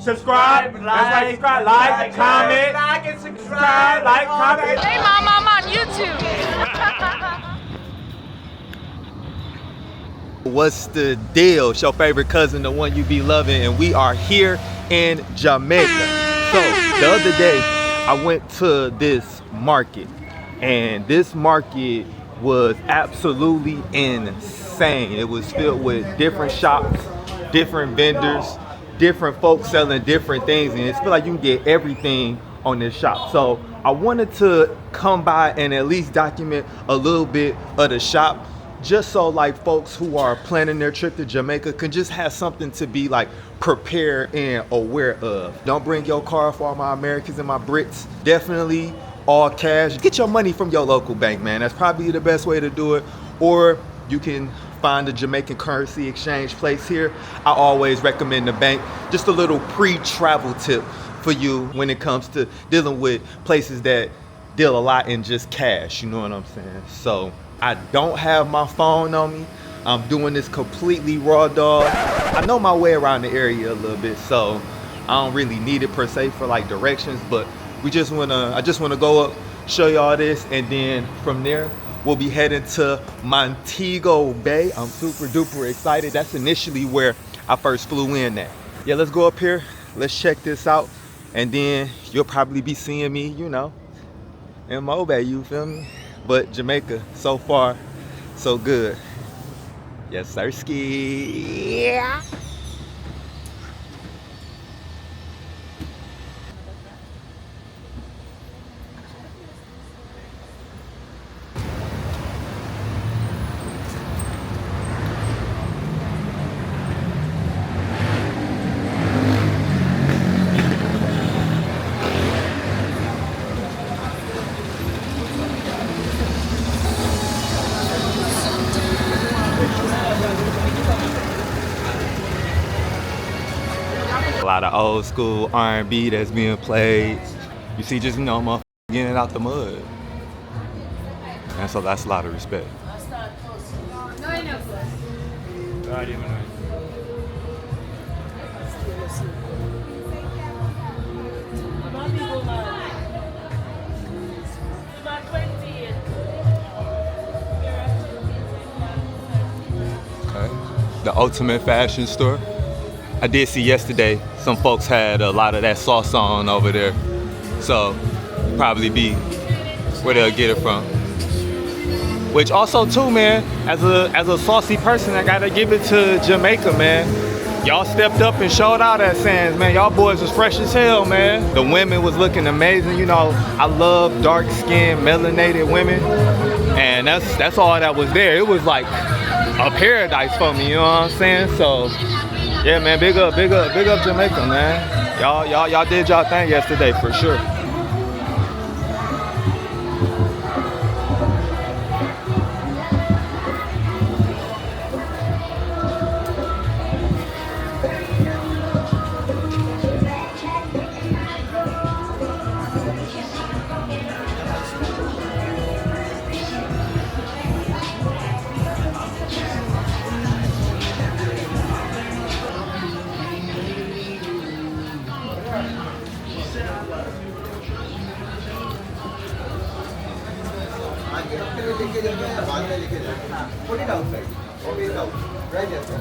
Subscribe, like, comment, like and subscribe, like, comment. Hey Mom, I'm on YouTube. What's the deal? It's your favorite cousin, the one you be loving, and we are here in Jamaica. So the other day I went to this market, and this market was absolutely insane. It was filled with different shops, different vendors, different folks selling different things, and it's feel like you can get everything on this shop. So I wanted to come by and at least document a little bit of the shop, just so like folks who are planning their trip to Jamaica can just have something to be like prepared and aware of. Don't bring your car for all my Americans and my Brits. Definitely all cash. Get your money from your local bank, man. That's probably the best way to do it. Or you can find a Jamaican currency exchange place here. I always recommend the bank. Just a little pre-travel tip for you when it comes to dealing with places that deal a lot in just cash, you know what I'm saying? So I don't have my phone on me. I'm doing this completely raw dog. I know my way around the area a little bit, so I don't really need it per se for like directions, but I just wanna go up, show y'all this, and then from there, we'll be heading to Montego Bay. I'm super duper excited. That's initially where I first flew in at. Yeah, let's go up here. Let's check this out. And then you'll probably be seeing me, you know, in Mo Bay, you feel me? But Jamaica, so far, so good. Yes, sirski. Yeah. A lot of old school R&B that's being played. You see, just, you know, motherfuckers getting it out the mud. And so that's a lot of respect. Okay. The ultimate fashion store. I did see yesterday some folks had a lot of that sauce on over there, so probably be where they'll get it from. Which also too, man, as a saucy person, I gotta give it to Jamaica, man. Y'all stepped up and showed out at Sands, man. Y'all boys was fresh as hell, man. The women was looking amazing. You know, I love dark-skinned, melanated women, and that's all that was there. It was like a paradise for me, you know what I'm saying? So. Yeah, man, big up Jamaica, man. Y'all did y'all thing yesterday for sure. Put it outside. Okay, it out. Right there, sir.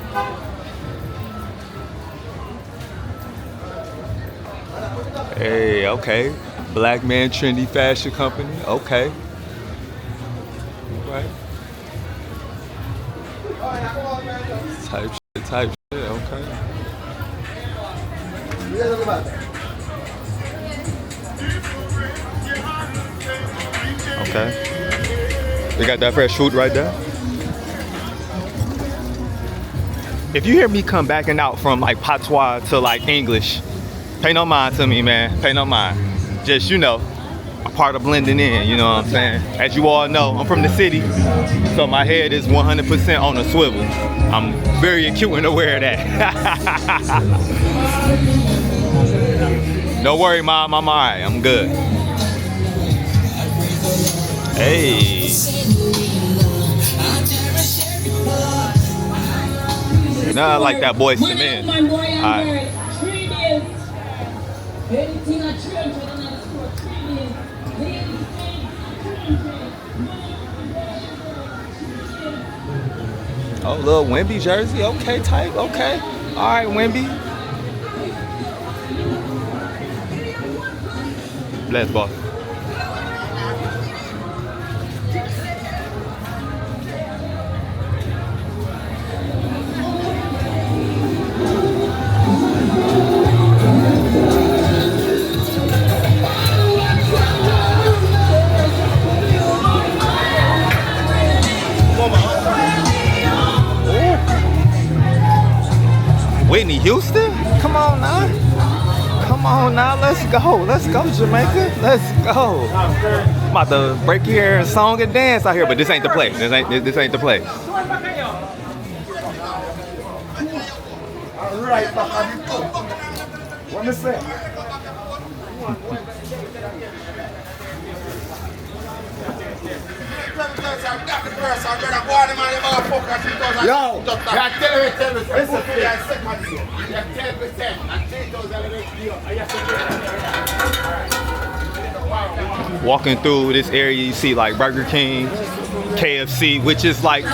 Hey, okay. Black man trendy fashion company. Okay. Right. Type shit, okay. Okay. They got that fresh fruit right there. If you hear me come backing out from like patois to like English, pay no mind to me, man. Pay no mind. Just, you know, a part of blending in, you know what I'm saying? As you all know, I'm from the city, so my head is 100% on a swivel. I'm very acute and aware of that. Don't worry, Mom, I'm all right. I'm good. Hey. Nah, I like that Boyz II Men. All right. Oh, little Wemby jersey. Okay, type. Okay. All right, Wemby. Bless, boss. Whitney Houston? Come on now. Come on now. Let's go. Let's go, Jamaica. Let's go. I'm about to break your hair and song and dance out here, but this ain't the place. This ain't the place. Right back on the foot. What me say? Yo, tell me, Walking through this area, you see like Burger King, KFC, which is like,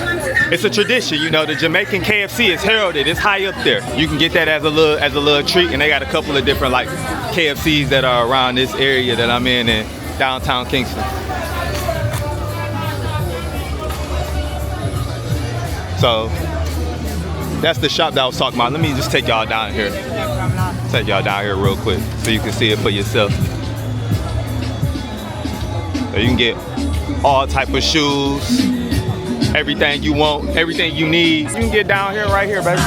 it's a tradition, you know. The Jamaican KFC is heralded, it's high up there. You can get that as a little treat, and they got a couple of different like KFCs that are around this area that I'm in downtown Kingston. So that's the shop that I was talking about. Let me just take y'all down here. Take y'all down here real quick so you can see it for yourself. So you can get all type of shoes, everything you want, everything you need. You can get down here, right here, baby.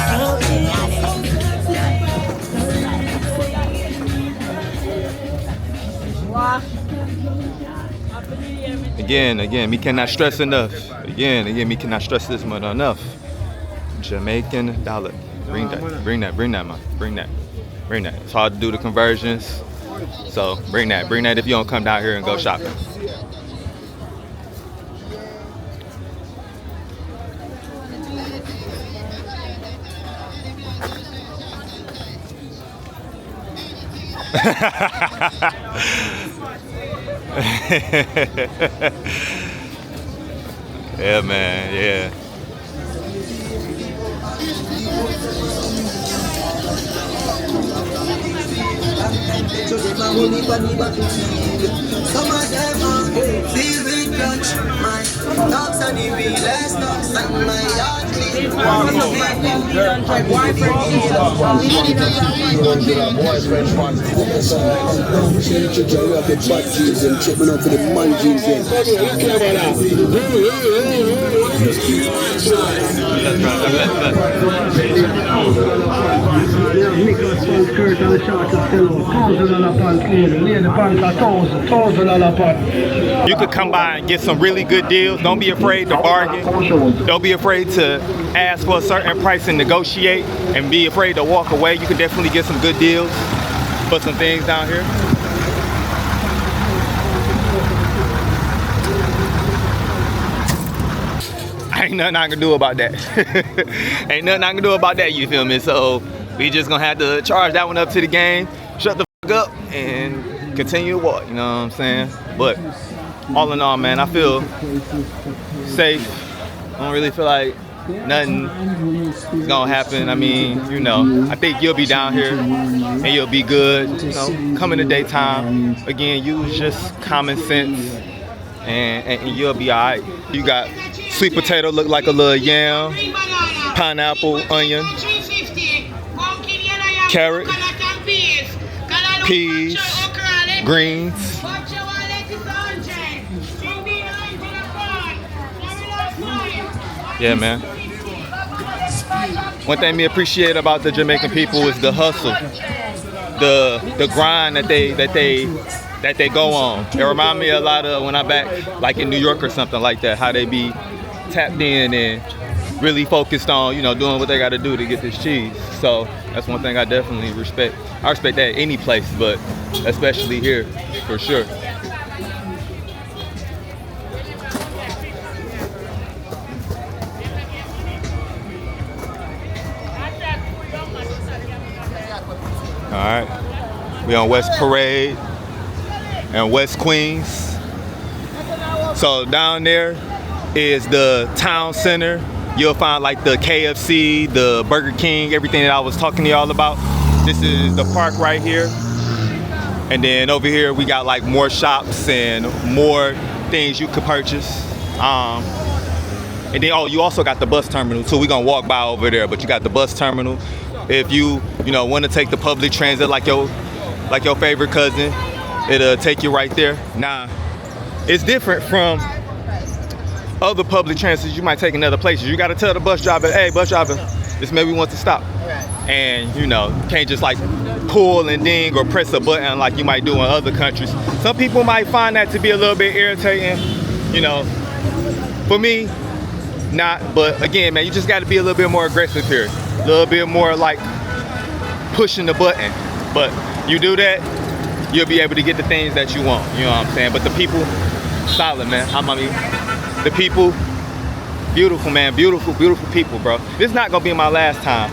Again, me cannot stress enough. Again, me cannot stress this much enough. Jamaican dollar. Bring that, man. Bring that. It's hard to do the conversions. So bring that if you don't come down here and go shopping. Yeah, man, yeah. Some of them are feel with touch. My dogs are the realest dogs and my heart beats. You could come by and get some really good deals. Don't be afraid to bargain. Don't be afraid to ask for a certain price and negotiate, and be afraid to walk away. You can definitely get some good deals for some things down here. Ain't nothing I can do about that. Ain't nothing I can do about that, you feel me? So we just gonna have to charge that one up to the game, shut the fuck up, and continue to walk, you know what I'm saying? But all in all, man, I feel safe. I don't really feel like nothing is gonna happen. I mean, you know, I think you'll be down here and you'll be good. You know, come in the daytime. Again, use just common sense and you'll be all right. You got sweet potato, look like a little yam, pineapple, onion, carrot, peas, greens. Yeah, man. One thing we appreciate about the Jamaican people is the hustle, the grind that they go on. It reminds me a lot of when I'm back, like in New York or something like that, how they be tapped in and really focused on, you know, doing what they got to do to get this cheese. So that's one thing I definitely respect. I respect that any place, but especially here, for sure. All right. We on West Parade and West Queens. So down there is the town center. You'll find like the KFC, the Burger King, everything that I was talking to y'all about. This is the park right here. And then over here we got like more shops and more things you could purchase. And then, oh, you also got the bus terminal too. We're gonna walk by over there, but you got the bus terminal. If you want to take the public transit like your favorite cousin, it'll take you right there. Now, it's different from other public transits you might take in other places. You gotta tell the bus driver, hey, bus driver, this maybe wants to stop. And you can't just like pull and ding or press a button like you might do in other countries. Some people might find that to be a little bit irritating, For me, not, but again, man, you just gotta be a little bit more aggressive here. A little bit more like pushing the button. But you do that, you'll be able to get the things that you want, you know what I'm saying? But the people, solid, man. The people, beautiful, man. Beautiful, beautiful people, bro. This is not gonna be my last time.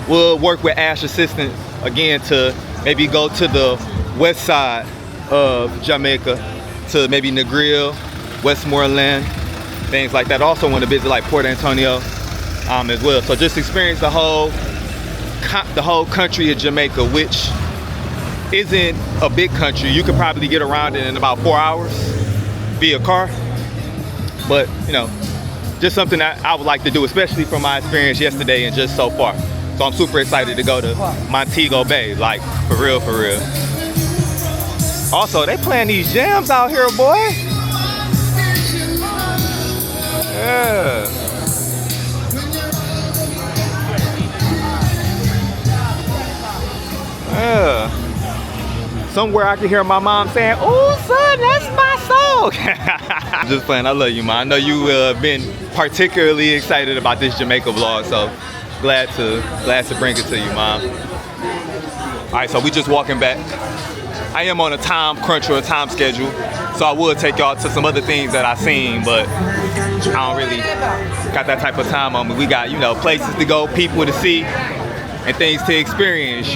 We'll work with Ash Assistant again to maybe go to the west side of Jamaica, to maybe Negril, Westmoreland, things like that. I also want to visit like Port Antonio as well. So just experience the whole country of Jamaica, which isn't a big country. You could probably get around it in about 4 hours via car. But just something that I would like to do, especially from my experience yesterday and just so far. So I'm super excited to go to Montego Bay, like for real, for real. Also, they playing these jams out here, boy. Yeah. Yeah. Somewhere I can hear my mom saying, "Ooh, son, that's my song." Just playing. I love you, man. I know you been particularly excited about this Jamaica vlog, so glad to bring it to you, Mom. All right, so we just walking back. I am on a time crunch or a time schedule, so I would take y'all to some other things that I seen, but I don't really got that type of time on me. We got, places to go, people to see, and things to experience,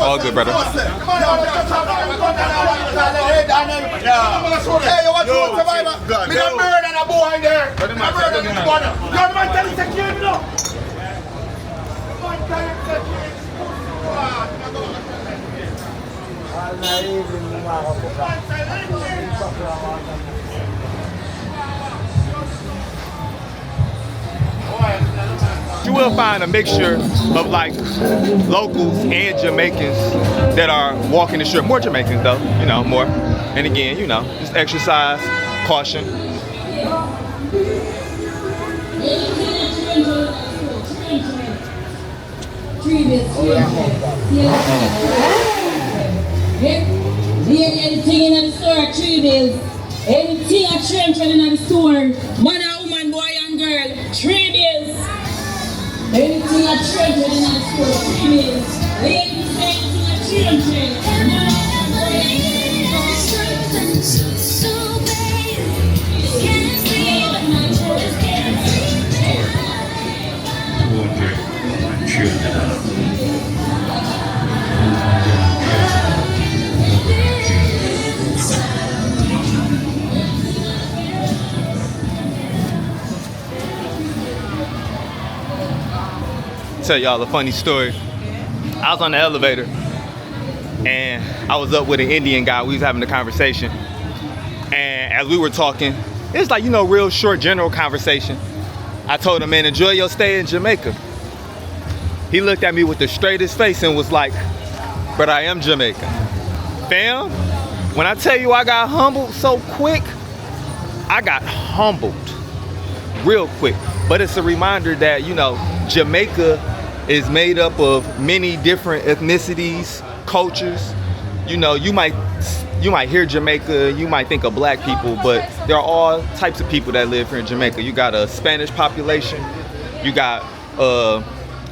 All good, brother. Hey, you want to survivor? Me a bird and a boy in there. A bird and a boy. You're man telling the kid, You will find a mixture of like locals and Jamaicans that are walking the strip. More Jamaicans though, more. And again, just exercise, caution. Anything in the store, 3 bills. Anything a trend in the store, man or woman, boy and girl, 3 bills. Anything a trend in the store, 3 bills. Ladies, anything a trend. Tell y'all a funny story. I was on the elevator and I was up with an Indian guy. We was having a conversation, and as we were talking, it's like, real short general conversation. I told him, man, enjoy your stay in Jamaica. He looked at me with the straightest face and was like, but I am Jamaican. Fam, when I tell you I got humbled so quick, I got humbled real quick. But it's a reminder that, Jamaica is made up of many different ethnicities, cultures. You might hear Jamaica, you might think of black people, but there are all types of people that live here in Jamaica. You got a Spanish population, you got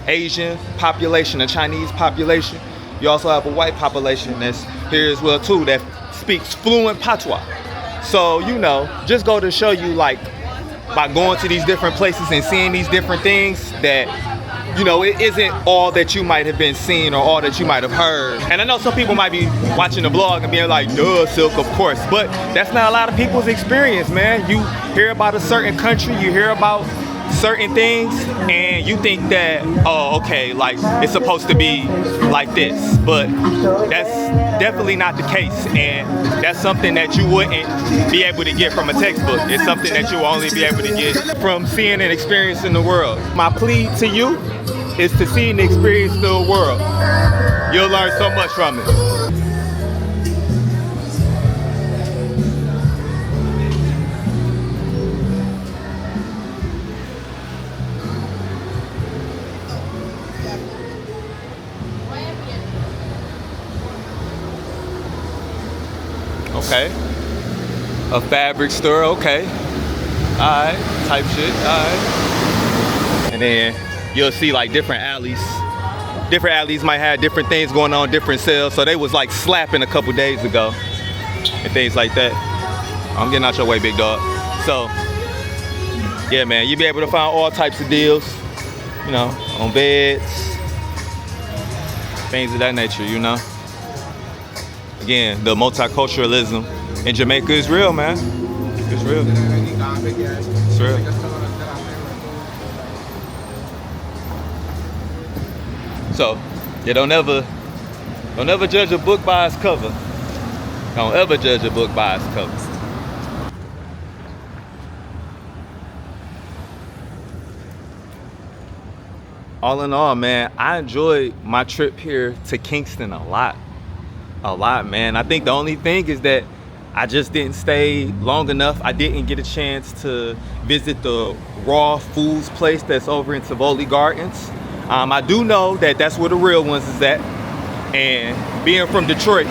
Asian population, a Chinese population. You also have a white population that's here as well too, that speaks fluent patois. So, you know, just go to show you, like, by going to these different places and seeing these different things that, you know, it isn't all that you might have been seeing or all that you might have heard. And I know some people might be watching the vlog and being like, duh, Silk, of course. But that's not a lot of people's experience, man. You hear about a certain country, you hear about certain things, and you think that, oh, okay, like, it's supposed to be like this. But that's definitely not the case. And that's something that you wouldn't be able to get from a textbook. It's something that you will only be able to get from seeing and experiencing the world. My plea to you is to see and experience the world. You'll learn so much from it. Okay. A fabric store, okay. Alright, type shit, alright. And then you'll see like different alleys. Different alleys might have different things going on, different sales. So they was like slapping a couple days ago and things like that. I'm getting out your way, big dog. So, yeah, man, you'll be able to find all types of deals, you know, on beds, things of that nature, you know. Again, the multiculturalism in Jamaica is real, man. It's real. It's real. So, yeah, don't ever judge a book by its cover. Don't ever judge a book by its cover. All in all, man, I enjoyed my trip here to Kingston a lot, man. I think the only thing is that I just didn't stay long enough. I didn't get a chance to visit the raw foods place that's over in Tivoli Gardens. I do know that that's where the real ones is at. And being from Detroit,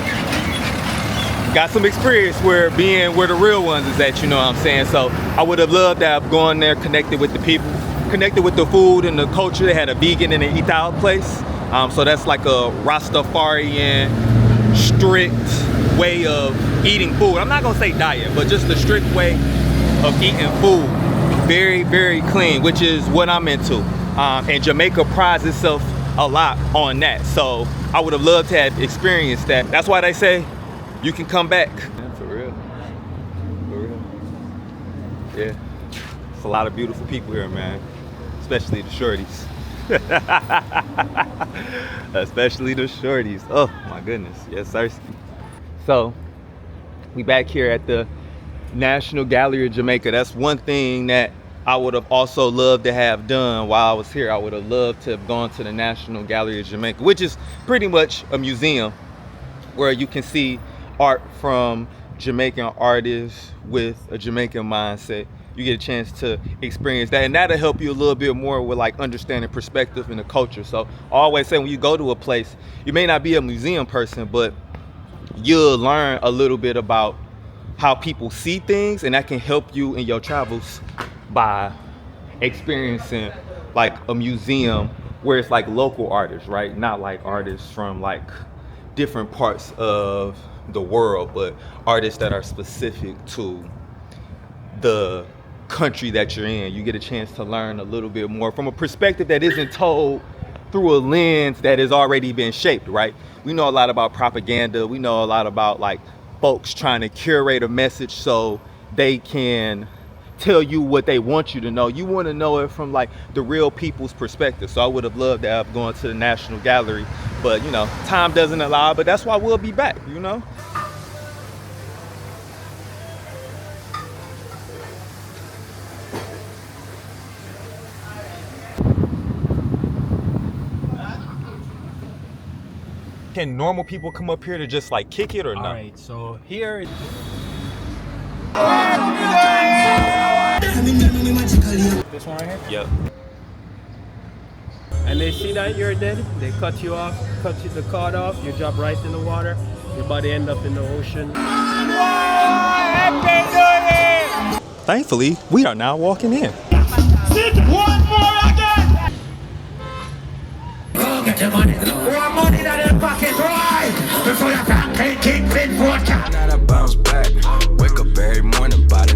got some experience where being where the real ones is at, you know what I'm saying? So I would have loved to have gone there, connected with the people, connected with the food and the culture. They had a vegan and an eat out place. So that's like a Rastafarian, strict way of eating food. I'm not gonna say diet, but just the strict way of eating food. Very, very clean, which is what I'm into. And Jamaica prides itself a lot on that. So I would have loved to have experienced that. That's why they say you can come back. Yeah, for real. For real. Yeah. It's a lot of beautiful people here, man. Especially the shorties. Especially the shorties. Oh my goodness. Yes, sir. So we back here at the National Gallery of Jamaica. That's one thing that I would have also loved to have done while I was here. I would have loved to have gone to the National Gallery of Jamaica, which is pretty much a museum where you can see art from Jamaican artists with a Jamaican mindset. You get a chance to experience that, and that'll help you a little bit more with like understanding perspective and the culture. So I always say when you go to a place, you may not be a museum person, but you'll learn a little bit about how people see things, and that can help you in your travels by experiencing like a museum where it's like local artists, right? Not like artists from like different parts of the world, but artists that are specific to the country that you're in. You get a chance to learn a little bit more from a perspective that isn't told through a lens that has already been shaped, right? We know a lot about propaganda. We know a lot about like folks trying to curate a message so they can tell you what they want you to know. You want to know it from like the real people's perspective. So I would have loved to have gone to the National Gallery, but you know, time doesn't allow, but that's why we'll be back, you know? Can normal people come up here to just like kick it or not? All right, so here. This one right here? Yep. And they see that you're dead, they cut you off, the cord off, you drop right in the water, your body end up in the ocean. Thankfully, we are now walking in. Sit one more again. Go get your money. Money that in pocket, right? Before you can't keep it vodka. bounce back. Wake up every morning by the